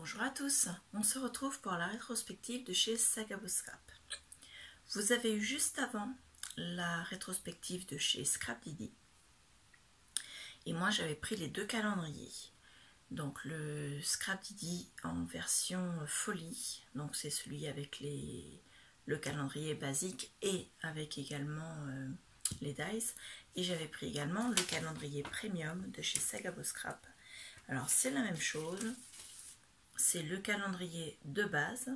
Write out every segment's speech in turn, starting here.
Bonjour à tous, on se retrouve pour la rétrospective de chez Sagabo Scrap. Vous avez eu juste avant la rétrospective de chez Scrap Didi. Et moi j'avais pris les deux calendriers. Donc le Scrap Didi en version folie, donc c'est celui avec le calendrier basique et avec également les dies. Et j'avais pris également le calendrier premium de chez Sagabo Scrap. Alors c'est la même chose. C'est le calendrier de base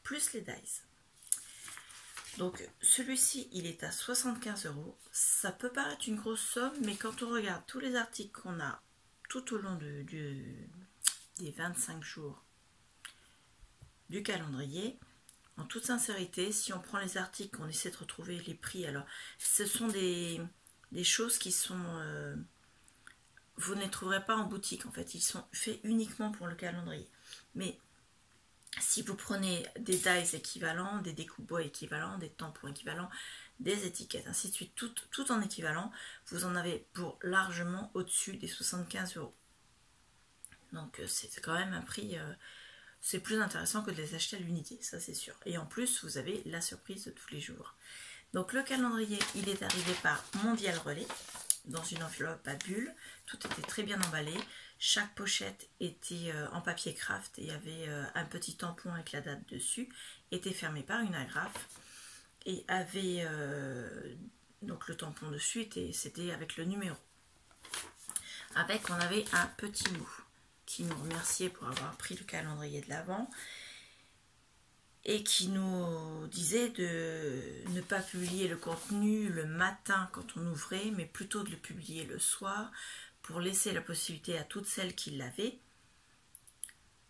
plus les dies. Donc celui-ci il est à 75 €. Ça peut paraître une grosse somme, mais quand on regarde tous les articles qu'on a tout au long des 25 jours du calendrier, en toute sincérité, si on prend les articles, on essaie de retrouver les prix, alors ce sont des choses qui sont... vous ne les trouverez pas en boutique, en fait, ils sont faits uniquement pour le calendrier. Mais si vous prenez des dies équivalents, des découpe-bois équivalents, des tampons équivalents, des étiquettes, ainsi de suite, tout en équivalent, vous en avez pour largement au-dessus des 75 €. Donc c'est quand même un prix, c'est plus intéressant que de les acheter à l'unité, ça c'est sûr. Et en plus, vous avez la surprise de tous les jours. Donc le calendrier, il est arrivé par Mondial Relais, dans une enveloppe à bulles, tout était très bien emballé, chaque pochette était en papier craft et avait un petit tampon avec la date dessus, était fermé par une agrafe et avait donc le tampon dessus, c'était avec le numéro. Avec, on avait un petit mot qui nous remerciait pour avoir pris le calendrier de l'Avent et qui nous disait de ne pas publier le contenu le matin quand on ouvrait, mais plutôt de le publier le soir pour laisser la possibilité à toutes celles qui l'avaient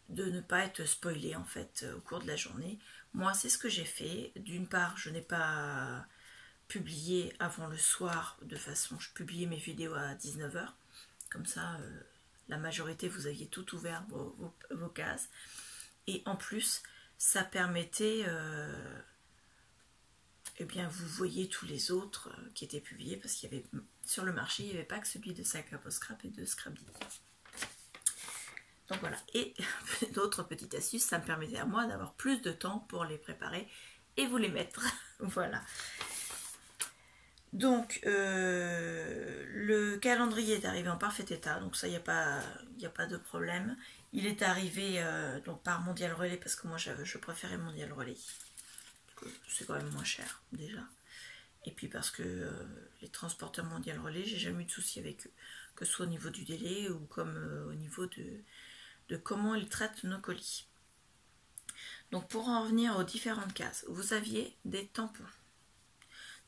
de ne pas être spoilées en fait au cours de la journée. Moi, c'est ce que j'ai fait. D'une part, je n'ai pas publié avant le soir, de façon, je publiais mes vidéos à 19 h, comme ça, la majorité, vous aviez tout ouvert vos cases. Et en plus, ça permettait, eh bien, vous voyez tous les autres qui étaient publiés, parce qu'il y avait, sur le marché, il n'y avait pas que celui de Sagabo Scrap et de Scrap Didi. Donc voilà, et d'autres petites astuces, ça me permettait à moi d'avoir plus de temps pour les préparer et vous les mettre. Voilà. Donc, le calendrier est arrivé en parfait état, donc ça, il n'y a pas de problème. Il est arrivé donc par Mondial Relais, parce que moi, je préférais Mondial Relais. C'est quand même moins cher, déjà. Et puis parce que les transporteurs Mondial Relais, j'ai jamais eu de soucis avec eux, que ce soit au niveau du délai ou comme au niveau de comment ils traitent nos colis. Donc, pour en revenir aux différentes cases, vous aviez des tampons.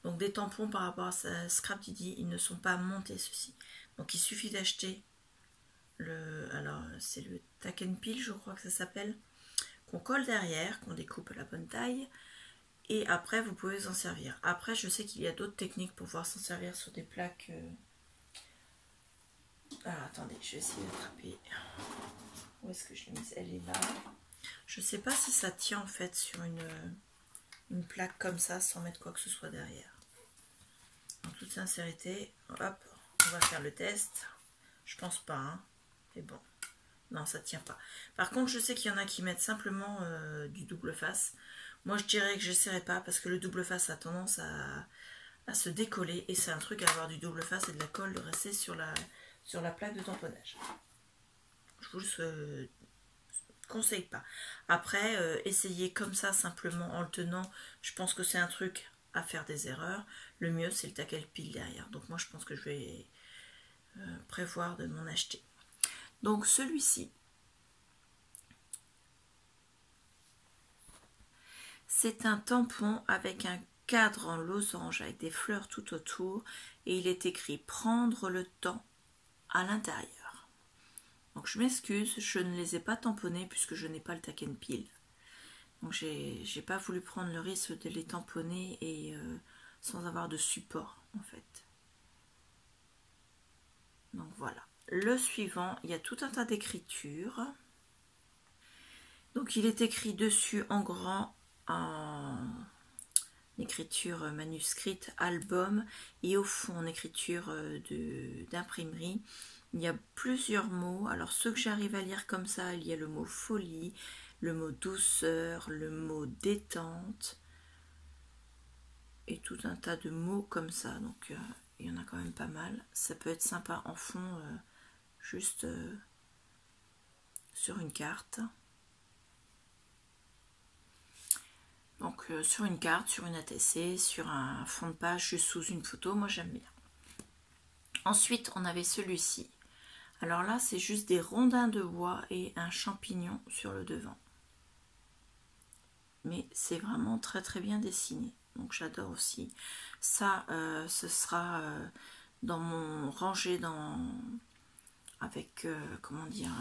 Donc des tampons par rapport à Scrap Didi, ils ne sont pas montés ceux-ci. Donc il suffit d'acheter alors c'est le tack and peel, je crois que ça s'appelle, qu'on colle derrière, qu'on découpe à la bonne taille, et après vous pouvez vous en servir. Après, je sais qu'il y a d'autres techniques pour pouvoir s'en servir sur des plaques. Alors attendez, je vais essayer d'attraper. Où est-ce que je l'ai mise? Elle est là. Je ne sais pas si ça tient en fait sur une plaque comme ça sans mettre quoi que ce soit derrière. En toute sincérité, hop, on va faire le test. Je pense pas, hein. Mais bon, non, ça tient pas. Par contre, je sais qu'il y en a qui mettent simplement du double face. Moi, je dirais que j'essaierai pas parce que le double face a tendance à se décoller et c'est un truc à avoir du double face et de la colle de rester sur la plaque de tamponnage. Je vous le conseille pas. Après, essayez comme ça simplement en le tenant. Je pense que c'est un truc à faire des erreurs. Le mieux, c'est le tack and peel derrière. Donc moi, je pense que je vais prévoir de m'en acheter. Donc celui-ci, c'est un tampon avec un cadre en losange avec des fleurs tout autour et il est écrit prendre le temps à l'intérieur. Donc je m'excuse, je ne les ai pas tamponnés puisque je n'ai pas le tack and peel. Donc j'ai pas voulu prendre le risque de les tamponner et sans avoir de support en fait. Donc voilà. Le suivant, il y a tout un tas d'écritures. Donc il est écrit dessus en grand, en écriture manuscrite, album, et au fond en écriture d'imprimerie. Il y a plusieurs mots. Alors ceux que j'arrive à lire comme ça, il y a le mot folie, le mot douceur, le mot détente et tout un tas de mots comme ça. Donc il y en a quand même pas mal. Ça peut être sympa en fond, juste sur une carte. Donc sur une carte, sur une ATC, sur un fond de page, juste sous une photo, moi j'aime bien. Ensuite, on avait celui-ci. Alors là, c'est juste des rondins de bois et un champignon sur le devant. Mais c'est vraiment très très bien dessiné. Donc j'adore aussi. Ça, ce sera dans mon rangé avec, comment dire,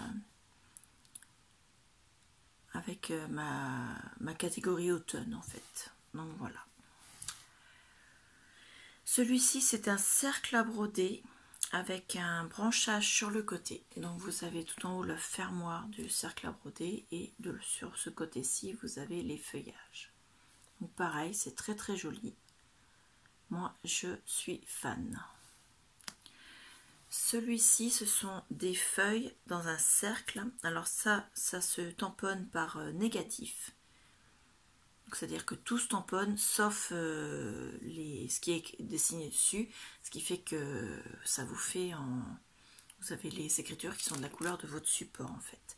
avec ma catégorie automne en fait. Donc voilà. Celui-ci, c'est un cercle à broder avec un branchage sur le côté. Et donc vous avez tout en haut le fermoir du cercle à broder et sur ce côté-ci, vous avez les feuillages. Donc pareil, c'est très très joli. Moi, je suis fan. Celui-ci, ce sont des feuilles dans un cercle. Alors ça se tamponne par négatif. C'est-à-dire que tout se tamponne sauf ce qui est dessiné dessus, ce qui fait que ça vous fait vous avez les écritures qui sont de la couleur de votre support en fait.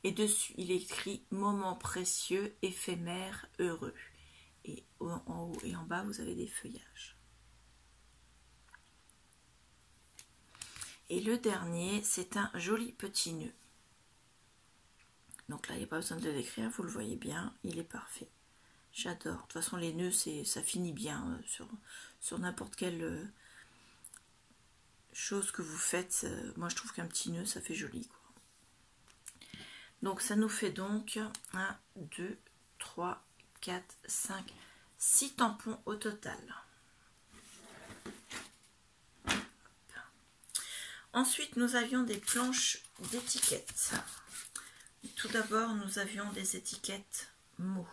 Et dessus, il est écrit « Moment précieux, éphémère, heureux ». Et en haut et en bas, vous avez des feuillages. Et le dernier, c'est un joli petit nœud. Donc là, il n'y a pas besoin de l'écrire, vous le voyez bien, il est parfait. J'adore. De toute façon, les nœuds, ça finit bien sur n'importe quelle chose que vous faites. Moi, je trouve qu'un petit nœud, ça fait joli, quoi. Donc, ça nous fait donc 1, 2, 3, 4, 5, 6 tampons au total. Ensuite, nous avions des planches d'étiquettes. Tout d'abord, nous avions des étiquettes mots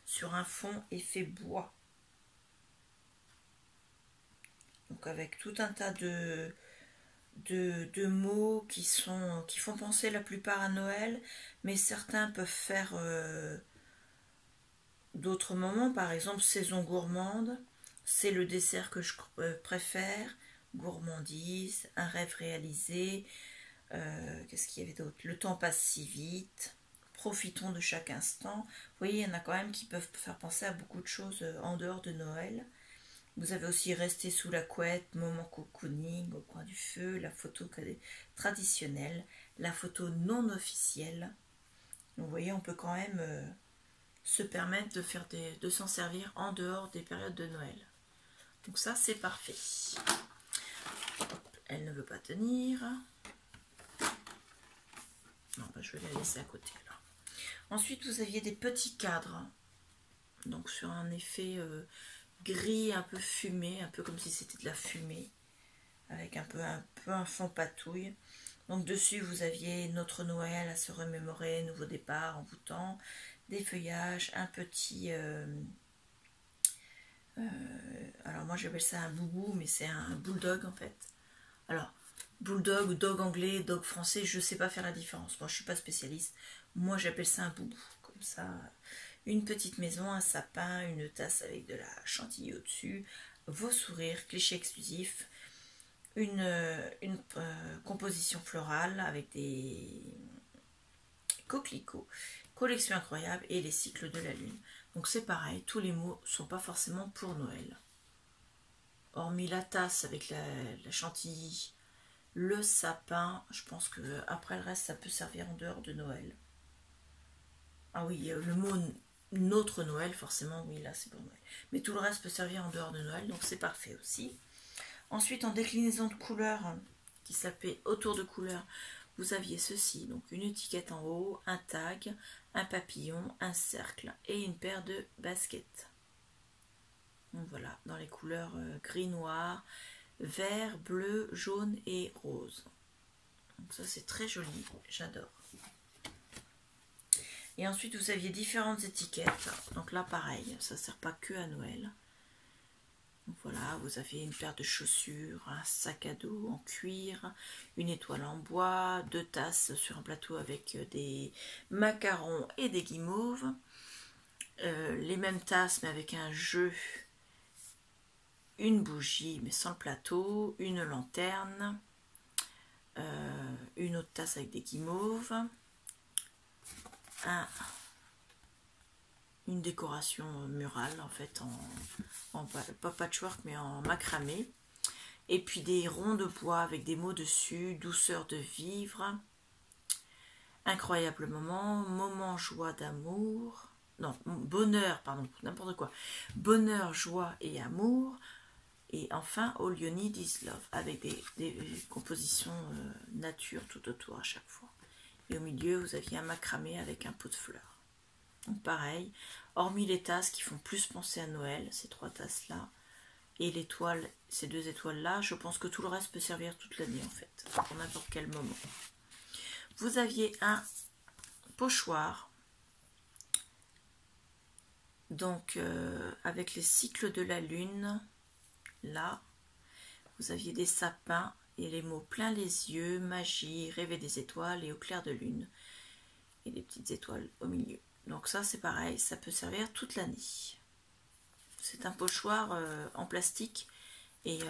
sur un fond effet bois. Donc avec tout un tas de mots qui font penser la plupart à Noël, mais certains peuvent faire d'autres moments. Par exemple, saison gourmande, c'est le dessert que je préfère, gourmandise, un rêve réalisé, qu'est-ce qu'il y avait d'autre? Le temps passe si vite, profitons de chaque instant. Vous voyez, il y en a quand même qui peuvent faire penser à beaucoup de choses en dehors de Noël. Vous avez aussi resté sous la couette, moment cocooning au coin du feu, la photo traditionnelle, la photo non officielle. Donc, vous voyez, on peut quand même se permettre de s'en servir en dehors des périodes de Noël. Donc ça, c'est parfait. Hop, elle ne veut pas tenir. Non, bah, je vais la laisser à côté là. Ensuite, vous aviez des petits cadres. Donc sur un effet gris, un peu fumé, un peu comme si c'était de la fumée, avec un peu un fond patouille. Donc dessus, vous aviez notre Noël à se remémorer, nouveau départ, envoûtant, des feuillages, un petit... alors moi j'appelle ça un boubou, mais c'est un bulldog en fait. Alors, bulldog, dog anglais, dog français, je ne sais pas faire la différence. Moi je ne suis pas spécialiste. Moi j'appelle ça un boubou. Comme ça, une petite maison, un sapin, une tasse avec de la chantilly au-dessus, vos sourires, cliché exclusif, une composition florale avec des coquelicots, collection incroyable et les cycles de la lune. Donc c'est pareil, tous les mots ne sont pas forcément pour Noël. Hormis la tasse avec la chantilly, le sapin, je pense que après le reste, ça peut servir en dehors de Noël. Ah oui, le mot notre Noël, forcément, oui, là c'est pour Noël. Mais tout le reste peut servir en dehors de Noël, donc c'est parfait aussi. Ensuite, en déclinaison de couleurs, qui s'appelait autour de couleurs, vous aviez ceci, donc une étiquette en haut, un tag, un papillon, un cercle et une paire de baskets. Donc voilà, dans les couleurs gris, noir, vert, bleu, jaune et rose. Donc ça c'est très joli, j'adore. Et ensuite vous aviez différentes étiquettes. Donc là pareil, ça ne sert pas que à Noël. Donc voilà, vous aviez une paire de chaussures, un sac à dos en cuir, une étoile en bois, 2 tasses sur un plateau avec des macarons et des guimauves. Les mêmes tasses mais avec un jeu, une bougie mais sans le plateau, une lanterne, une autre tasse avec des guimauves, une décoration murale en fait en pas patchwork mais en macramé, et puis des ronds de bois avec des mots dessus: douceur de vivre, incroyable moment joie d'amour, non, bonheur, pardon, n'importe quoi, bonheur, joie et amour, et enfin All You Need Is Love, avec des compositions nature tout autour à chaque fois. Et au milieu vous aviez un macramé avec un pot de fleurs. Donc pareil, hormis les tasses qui font plus penser à Noël, ces 3 tasses là, et l'étoile, ces 2 étoiles là, je pense que tout le reste peut servir toute l'année en fait, pour n'importe quel moment. Vous aviez un pochoir, donc avec les cycles de la lune, là, vous aviez des sapins et les mots plein les yeux, magie, rêver des étoiles et au clair de lune, et des petites étoiles au milieu. Donc ça c'est pareil, ça peut servir toute l'année. C'est un pochoir en plastique et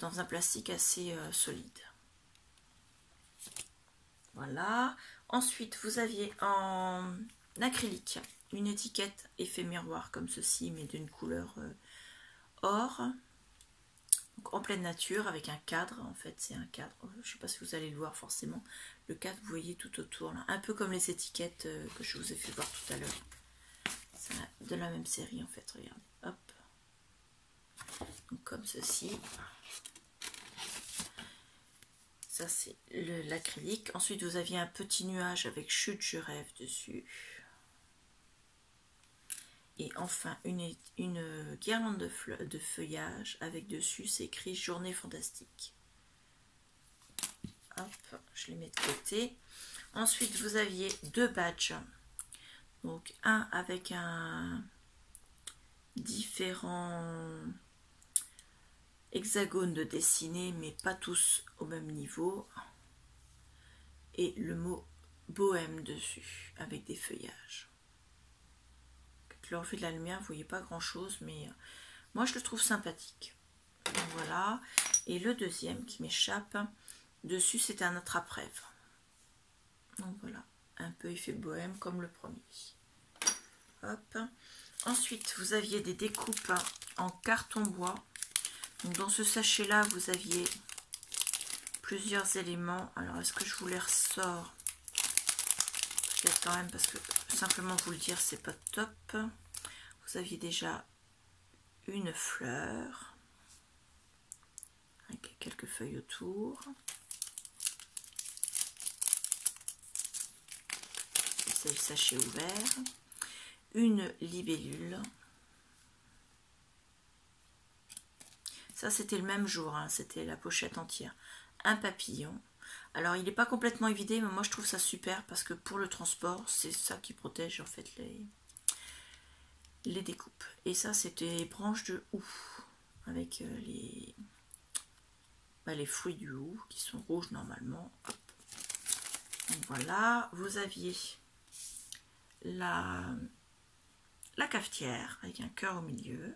dans un plastique assez solide. Voilà. Ensuite vous aviez en acrylique une étiquette effet miroir comme ceci, mais d'une couleur or. Donc en pleine nature avec un cadre, en fait c'est un cadre, je ne sais pas si vous allez le voir forcément, le cadre vous voyez tout autour là, un peu comme les étiquettes que je vous ai fait voir tout à l'heure, c'est de la même série en fait, regardez, hop, donc comme ceci, ça c'est l'acrylique. Ensuite vous aviez un petit nuage avec chute je rêve dessus, et enfin une guirlande de feuillage avec dessus c'est écrit journée fantastique. Hop, je les mets de côté. Ensuite vous aviez 2 badges, donc un avec un différents hexagones de dessinés mais pas tous au même niveau, et le mot bohème dessus avec des feuillages. Avec le reflet de la lumière vous voyez pas grand chose, mais moi je le trouve sympathique. Donc voilà. Et le deuxième qui m'échappe, dessus c'est un attrape-rêve. Donc voilà, un peu effet bohème comme le premier. Hop. Ensuite vous aviez des découpes en carton bois. Donc dans ce sachet là vous aviez plusieurs éléments. Alors est-ce que je vous les ressors? Peut-être quand même, parce que simplement vous le dire c'est pas top. Vous aviez déjà une fleur avec quelques feuilles autour. C'est le sachet ouvert. Une libellule. Ça c'était le même jour, hein, c'était la pochette entière. Un papillon. Alors il n'est pas complètement évidé, mais moi je trouve ça super parce que pour le transport, c'est ça qui protège en fait les découpes. Et ça c'était branches de houx avec les fruits du houx qui sont rouges normalement. Hop. Donc voilà, vous aviez la cafetière avec un cœur au milieu,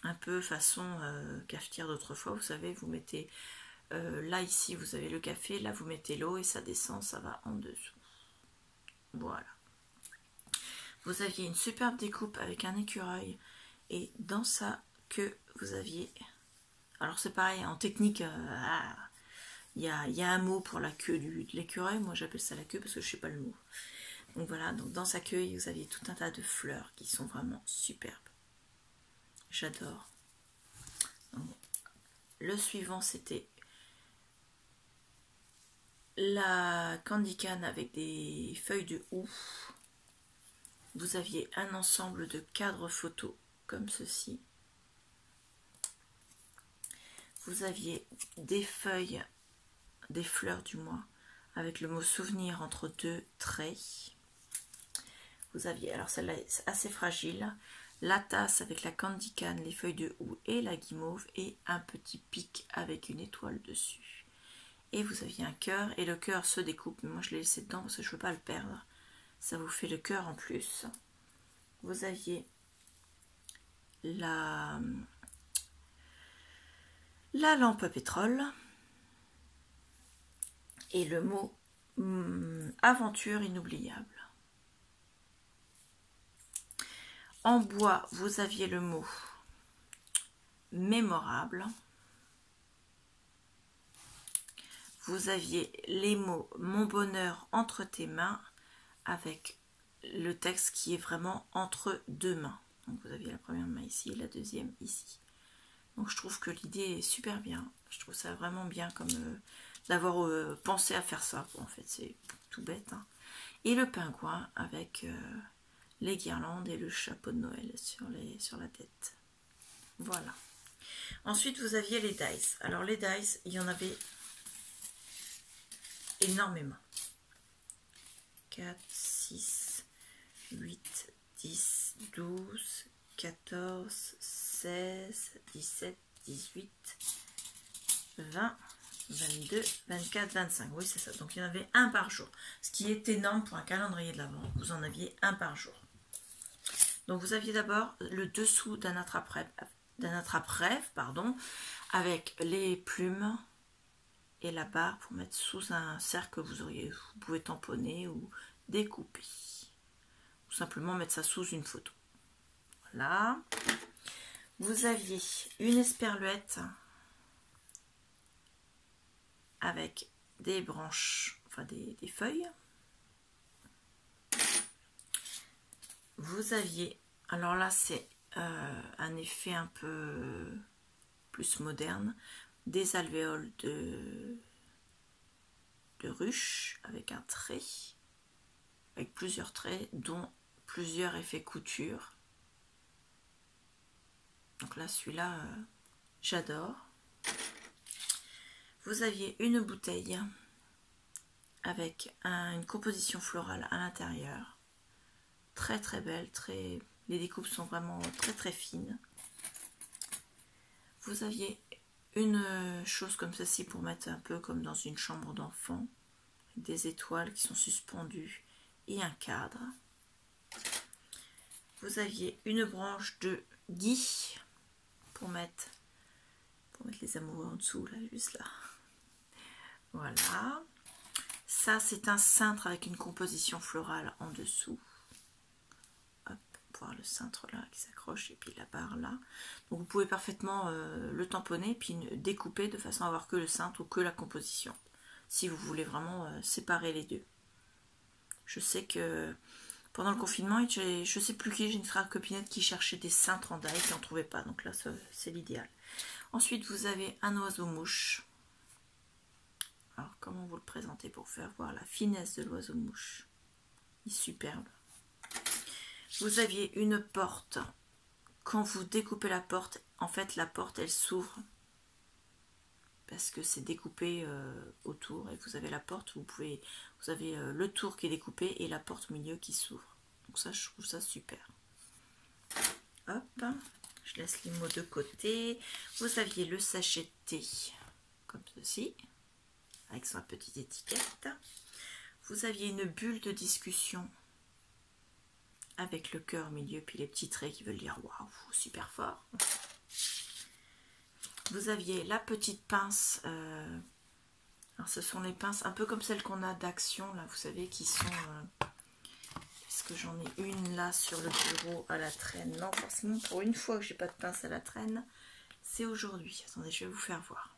un peu façon cafetière d'autrefois, vous savez, vous mettez là ici vous avez le café, là vous mettez l'eau et ça descend, ça va en dessous. Voilà. Vous aviez une superbe découpe avec un écureuil, et dans sa queue vous aviez, alors c'est pareil en technique, il y a un mot pour la queue de l'écureuil, moi j'appelle ça la queue parce que je sais pas le mot. Donc voilà, donc dans sa queue vous aviez tout un tas de fleurs qui sont vraiment superbes. J'adore. Le suivant c'était la candy cane avec des feuilles de houx. Vous aviez un ensemble de cadres photos comme ceci. Vous aviez des feuilles, des fleurs du moins, avec le mot souvenir entre 2 traits. Vous aviez, alors celle-là est assez fragile, la tasse avec la candy cane, les feuilles de houx et la guimauve, et un petit pic avec une étoile dessus. Et vous aviez un cœur, et le cœur se découpe, mais moi je l'ai laissé dedans parce que je ne veux pas le perdre. Ça vous fait le cœur en plus. Vous aviez la lampe à pétrole et le mot aventure inoubliable. En bois, vous aviez le mot mémorable. Vous aviez les mots mon bonheur entre tes mains avec le texte qui est vraiment entre deux mains. Donc vous aviez la première main ici et la deuxième ici. Donc je trouve que l'idée est super bien. Je trouve ça vraiment bien comme d'avoir pensé à faire ça. Bon, en fait c'est tout bête. Hein. Et le pingouin avec les guirlandes et le chapeau de Noël sur la tête. Voilà. Ensuite vous aviez les dice. Alors les dice, il y en avait énormément. 4, 6, 8, 10, 12, 14, 16, 17, 18, 20, 22, 24, 25. Oui, c'est ça. Donc, il y en avait un par jour. Ce qui est énorme pour un calendrier de l'Avent. Vous en aviez un par jour. Donc, vous aviez d'abord le dessous d'un attrape-rêve, avec les plumes et la barre pour mettre sous un cercle que vous pouvez tamponner ou découper. Ou simplement mettre ça sous une photo. Voilà. Vous aviez une esperluette avec des branches, enfin des feuilles. Vous aviez, alors là c'est un effet un peu plus moderne, des alvéoles de ruche avec un trait, avec plusieurs traits, dont plusieurs effets couture. Donc là, celui-là, j'adore. Vous aviez une bouteille avec une composition florale à l'intérieur. Très très belle, les découpes sont vraiment très très fines. Vous aviez une chose comme ceci pour mettre un peu comme dans une chambre d'enfant. Des étoiles qui sont suspendues et un cadre. Vous aviez une branche de gui pour mettre les amoureux en dessous, là, juste là. Voilà. Ça, c'est un cintre avec une composition florale en dessous. Hop, pour voir le cintre là qui s'accroche et puis la barre là. Donc, vous pouvez parfaitement le tamponner puis découper de façon à avoir que le cintre ou que la composition. Si vous voulez vraiment séparer les deux. Je sais que pendant le confinement, je ne sais plus qui, j'ai une frère copinette qui cherchait des cintres en die et qui n'en trouvait pas. Donc là, c'est l'idéal. Ensuite, vous avez un oiseau-mouche. Alors, comment vous le présentez pour faire voir la finesse de l'oiseau-mouche? Il est superbe. Vous aviez une porte. Quand vous découpez la porte, en fait, la porte, elle s'ouvre. Parce que c'est découpé autour. Et vous avez la porte, vous avez le tour qui est découpé et la porte au milieu qui s'ouvre. Donc ça, je trouve ça super. Hop. Je laisse les mots de côté. Vous aviez le sachet de thé, comme ceci, avec sa petite étiquette. Vous aviez une bulle de discussion avec le cœur au milieu, puis les petits traits qui veulent dire waouh, super fort. Vous aviez la petite pince. Alors ce sont les pinces un peu comme celles qu'on a d'Action, là, vous savez, qui sont... Est-ce que j'en ai une là sur le bureau à la traîne? Non, forcément, pour une fois que j'ai pas de pince à la traîne, c'est aujourd'hui. Attendez, je vais vous faire voir.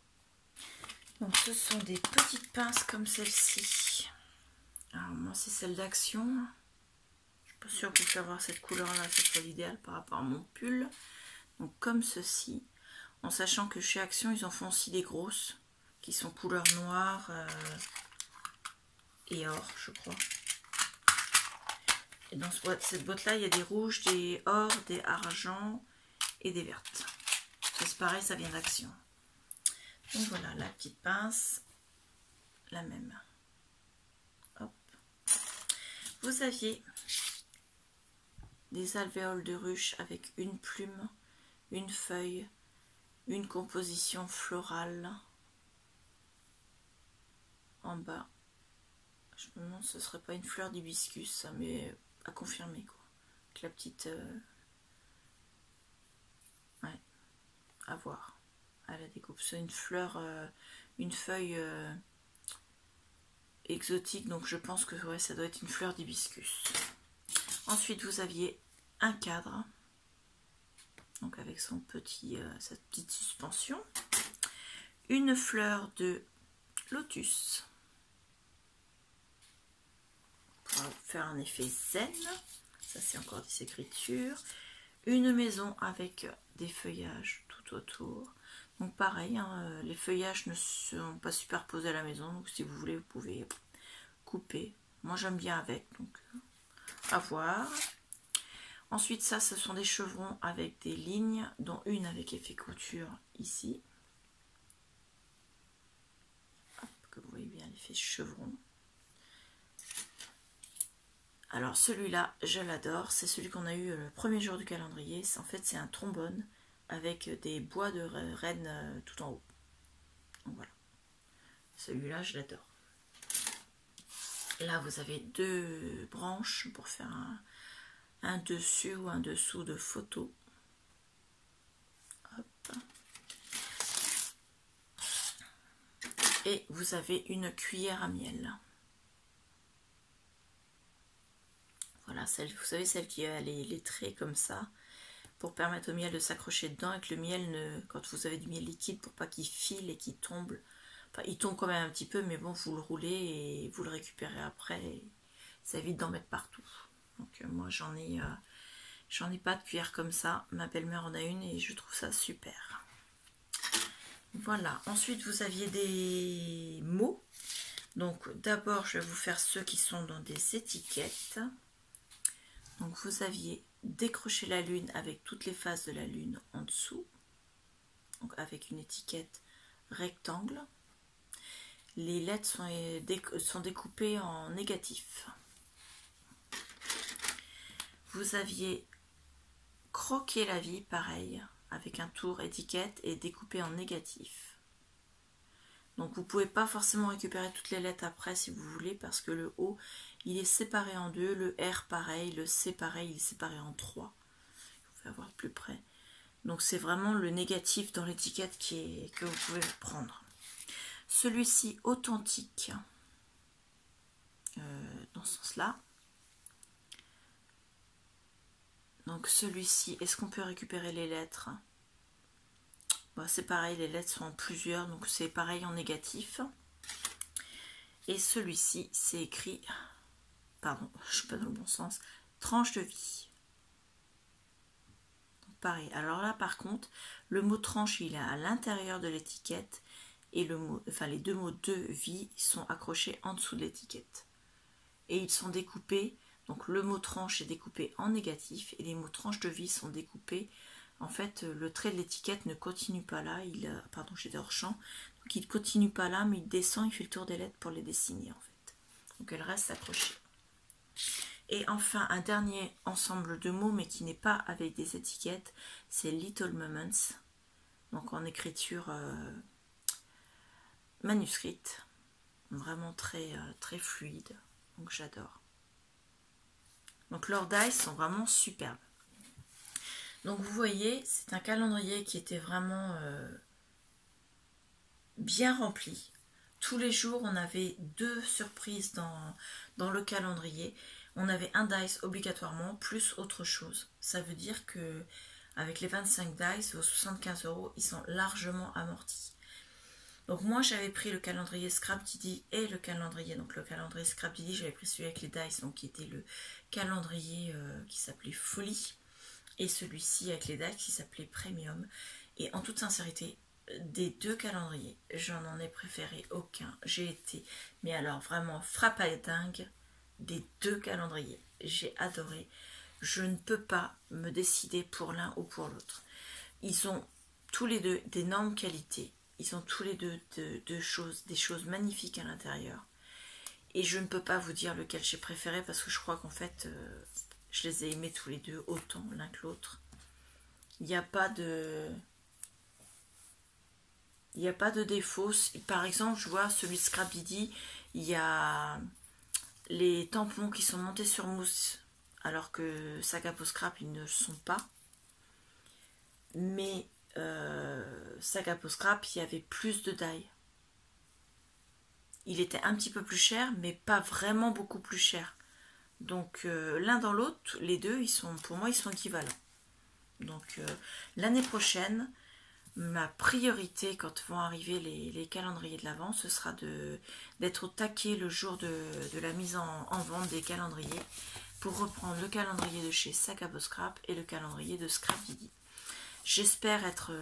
Donc ce sont des petites pinces comme celle-ci. Alors moi c'est celle d'Action. Je suis pas sûre que pour faire voir cette couleur-là, ce soit l'idéal par rapport à mon pull. Donc comme ceci, en sachant que chez Action, ils en font aussi des grosses, qui sont couleur noire et or, je crois. Et dans cette boîte-là, il y a des rouges, des or, des argent et des vertes. C'est pareil, ça vient d'Action. Donc voilà, la petite pince, la même. Hop. Vous aviez des alvéoles de ruche avec une plume, une feuille, une composition florale en bas. Je me demande si ce serait pas une fleur d'hibiscus, ça, mais à confirmer quoi. Avec la petite... ouais, à voir à la découpe. C'est une fleur, une feuille exotique, donc je pense que ouais, ça doit être une fleur d'hibiscus. Ensuite, vous aviez un cadre, donc avec son petit, sa petite suspension, une fleur de lotus pour faire un effet zen. Ça, c'est encore des écritures. Une maison avec des feuillages tout autour. Donc pareil, hein, les feuillages ne sont pas superposés à la maison, donc si vous voulez, vous pouvez couper. Moi, j'aime bien avec, donc à voir. Ensuite, ça, ce sont des chevrons avec des lignes, dont une avec effet couture ici. Hop, que vous voyez bien l'effet chevron. Alors celui-là, je l'adore, c'est celui qu'on a eu le premier jour du calendrier. En fait, c'est un trombone avec des bois de renne tout en haut. Donc voilà, celui-là, je l'adore. Là, vous avez deux branches pour faire un dessus ou un dessous de photo. Hop. Et vous avez une cuillère à miel. Voilà, celle, vous savez, celle qui a les traits comme ça, pour permettre au miel de s'accrocher dedans et que le miel, quand vous avez du miel liquide, pour pas qu'il file et qu'il tombe, enfin, il tombe quand même un petit peu, mais bon, vous le roulez et vous le récupérez après, et ça évite d'en mettre partout. Donc moi, j'en ai pas de cuillère comme ça, ma belle-mère en a une et je trouve ça super. Voilà, ensuite vous aviez des mots. Donc d'abord, je vais vous faire ceux qui sont dans des étiquettes. Donc vous aviez décroché la lune avec toutes les faces de la lune en dessous, donc avec une étiquette rectangle. Les lettres sont découpées en négatif. Vous aviez croqué la vie, pareil, avec un tour étiquette et découpé en négatif. Donc vous ne pouvez pas forcément récupérer toutes les lettres après si vous voulez, parce que le O, il est séparé en deux, le R pareil, le C pareil, il est séparé en trois. Je vais voir plus près. Donc c'est vraiment le négatif dans l'étiquette que vous pouvez prendre. Celui-ci authentique, dans ce sens-là. Donc celui-ci, est-ce qu'on peut récupérer les lettres? Bon, c'est pareil, les lettres sont en plusieurs, donc c'est pareil en négatif. Et celui-ci, c'est écrit, pardon, je suis pas dans le bon sens, tranche de vie. Donc pareil, alors là par contre, le mot tranche, il est à l'intérieur de l'étiquette et le mot, enfin les deux mots de vie sont accrochés en dessous de l'étiquette. Et ils sont découpés, donc le mot tranche est découpé en négatif et les mots tranche de vie sont découpés. En fait, le trait de l'étiquette ne continue pas là, pardon, j'étais hors champ, donc il ne continue pas là, mais il descend, il fait le tour des lettres pour les dessiner en fait. Donc elle reste accrochée. Et enfin, un dernier ensemble de mots, mais qui n'est pas avec des étiquettes, c'est Little Moments, donc en écriture manuscrite, vraiment très, très fluide, donc j'adore. Donc leurs dies sont vraiment superbes. Donc vous voyez, c'est un calendrier qui était vraiment bien rempli. Tous les jours, on avait 2 surprises dans le calendrier. On avait un dice obligatoirement, plus autre chose. Ça veut dire que avec les 25 dice, vos 75 €, ils sont largement amortis. Donc moi, j'avais pris le calendrier Scrap Didi et le calendrier. Donc le calendrier Scrap Didi, j'avais pris celui avec les dice, donc qui était le calendrier qui s'appelait Folie. Et celui-ci avec les dates qui s'appelait Premium. Et en toute sincérité, des 2 calendriers, je n'en ai préféré aucun. J'ai été, mais alors vraiment frappée dingue des 2 calendriers. J'ai adoré. Je ne peux pas me décider pour l'un ou pour l'autre. Ils ont tous les deux d'énormes qualités. Ils ont tous les deux des choses magnifiques à l'intérieur. Et je ne peux pas vous dire lequel j'ai préféré parce que je crois qu'en fait... Je les ai aimés tous les deux autant l'un que l'autre. Il n'y a pas de... Il n'y a pas de défaut. Par exemple, je vois celui de Scrap Didi, il y a les tampons qui sont montés sur mousse, alors que Saga Peau Scrap, ils ne le sont pas. Mais Saga Peau Scrap, il y avait plus de die. Il était un petit peu plus cher, mais pas vraiment beaucoup plus cher. Donc l'un dans l'autre, les deux, pour moi, ils sont équivalents. Donc l'année prochaine, ma priorité quand vont arriver les calendriers de l'Avent, ce sera d'être au taquet le jour de la mise en vente des calendriers pour reprendre le calendrier de chez Saga Peau Scrap et le calendrier de Scrap Didi. J'espère être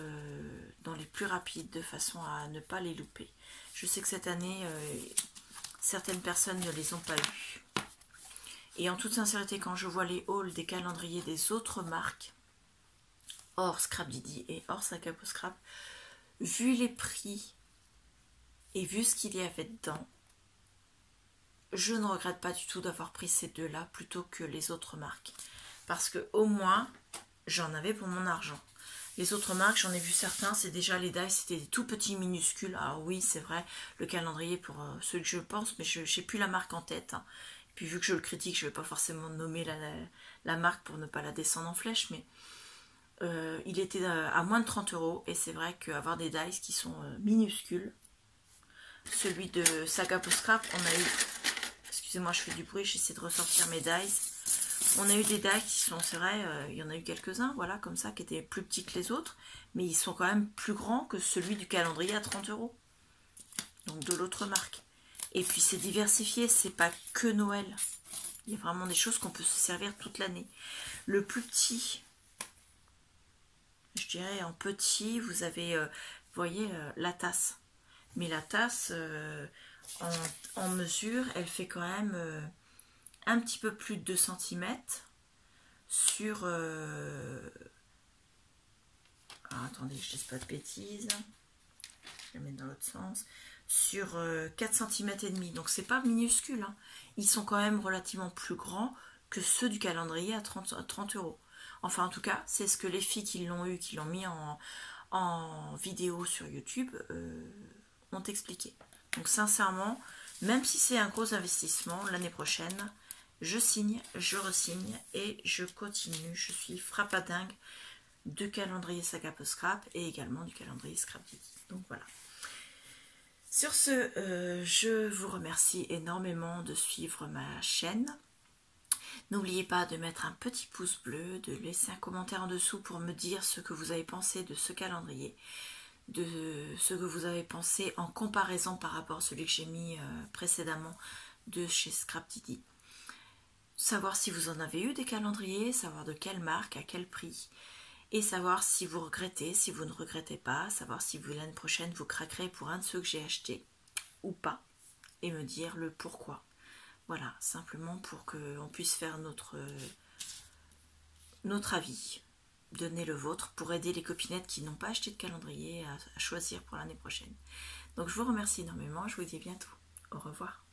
dans les plus rapides de façon à ne pas les louper. Je sais que cette année, certaines personnes ne les ont pas eues. Et en toute sincérité, quand je vois les hauls des calendriers des autres marques, hors Scrap Didi et hors Saga Peau Scrap, vu les prix et vu ce qu'il y avait dedans, je ne regrette pas du tout d'avoir pris ces deux-là plutôt que les autres marques. Parce que au moins, j'en avais pour mon argent. Les autres marques, j'en ai vu certains, c'est déjà les dies, c'était des tout petits minuscules. Alors oui, c'est vrai, le calendrier pour ceux que je pense, mais je n'ai plus la marque en tête. Hein. Et puis vu que je le critique, je ne vais pas forcément nommer la marque pour ne pas la descendre en flèche, mais il était à moins de 30 € et c'est vrai qu'avoir des dies qui sont minuscules, celui de Saga Peau Scrap, on a eu, excusez-moi je fais du bruit, j'essaie de ressortir mes dies, on a eu des dies qui sont, c'est vrai, il y en a eu quelques-uns, voilà, comme ça, qui étaient plus petits que les autres, mais ils sont quand même plus grands que celui du calendrier à 30 €, donc de l'autre marque. Et puis c'est diversifié, c'est pas que Noël, il y a vraiment des choses qu'on peut se servir toute l'année. Le plus petit, je dirais en petit, vous avez, vous voyez, la tasse. Mais la tasse, en mesure, elle fait quand même un petit peu plus de 2 cm sur... Alors, attendez, je ne dis pas de bêtises. Je vais la mettre dans l'autre sens. Sur 4 cm et demi. Donc, c'est pas minuscule. Hein. Ils sont quand même relativement plus grands que ceux du calendrier à 30 €. Enfin, en tout cas, c'est ce que les filles qui l'ont eu, qui l'ont mis en vidéo sur YouTube, ont expliqué. Donc sincèrement, même si c'est un gros investissement, l'année prochaine, je signe, je resigne et je continue. Je suis frappadingue de calendrier Saga Peau Scrap et également du calendrier Scrap Didi. Donc voilà. Sur ce, je vous remercie énormément de suivre ma chaîne. N'oubliez pas de mettre un petit pouce bleu, de laisser un commentaire en dessous pour me dire ce que vous avez pensé de ce calendrier, de ce que vous avez pensé en comparaison par rapport à celui que j'ai mis précédemment de chez Scrap Didi. Savoir si vous en avez eu des calendriers, savoir de quelle marque, à quel prix, et savoir si vous regrettez, si vous ne regrettez pas, savoir si vous l'année prochaine vous craquerez pour un de ceux que j'ai acheté ou pas, et me dire le pourquoi. Voilà, simplement pour qu'on puisse faire notre avis. Donnez le vôtre pour aider les copinettes qui n'ont pas acheté de calendrier à choisir pour l'année prochaine. Donc je vous remercie énormément, je vous dis à bientôt. Au revoir.